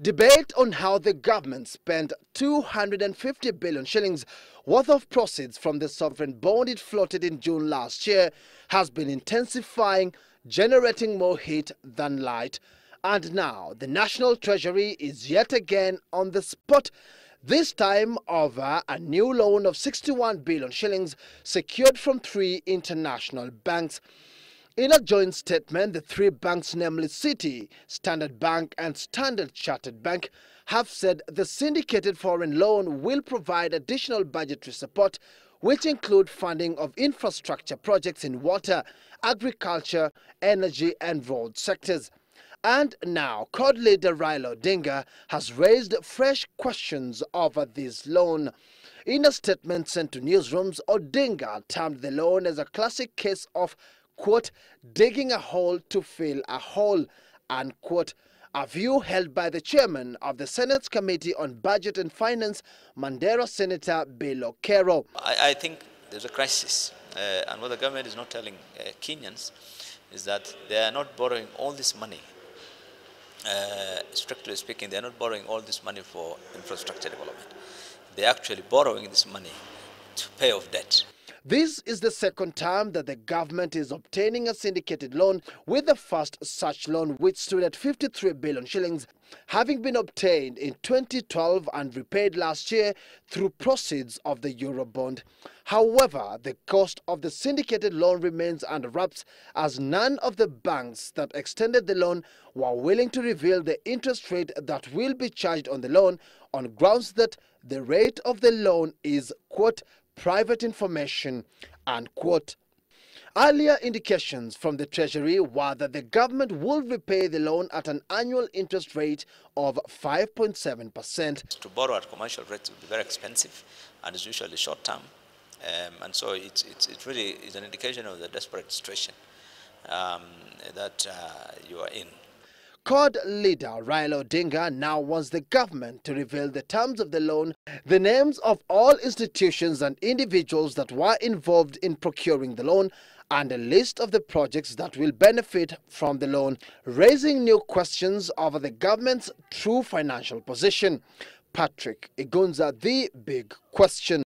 Debate on how the government spent 250 billion shillings worth of proceeds from the sovereign bond it floated in June last year has been intensifying, generating more heat than light. And now the National Treasury is yet again on the spot, this time over a new loan of 61 billion shillings secured from three international banks. In a joint statement, the three banks, namely Citi, Standard Bank and Standard Chartered Bank, have said the syndicated foreign loan will provide additional budgetary support, which include funding of infrastructure projects in water, agriculture, energy and road sectors. And now, CORD leader Raila Odinga has raised fresh questions over this loan. In a statement sent to newsrooms, Odinga termed the loan as a classic case of, quote, digging a hole to fill a hole, unquote, a view held by the chairman of the Senate's Committee on Budget and Finance, Mandera Senator Bello Kero. I think there's a crisis, and what the government is not telling Kenyans is that they are not borrowing all this money. Strictly speaking, they are not borrowing all this money for infrastructure development. They are actually borrowing this money to pay off debt. This is the second time that the government is obtaining a syndicated loan, with the first such loan, which stood at 53 billion shillings, having been obtained in 2012 and repaid last year through proceeds of the Eurobond. However, the cost of the syndicated loan remains under wraps, as none of the banks that extended the loan were willing to reveal the interest rate that will be charged on the loan, on grounds that the rate of the loan is, quote, private information, unquote. Earlier indications from the Treasury were that the government will repay the loan at an annual interest rate of 5.7%. To borrow at commercial rates would be very expensive, and it's usually short term, and so it really is an indication of the desperate situation that you are in. CORD leader Raila Odinga now wants the government to reveal the terms of the loan, the names of all institutions and individuals that were involved in procuring the loan, and a list of the projects that will benefit from the loan, raising new questions over the government's true financial position. Patrick Igunza, The Big Question.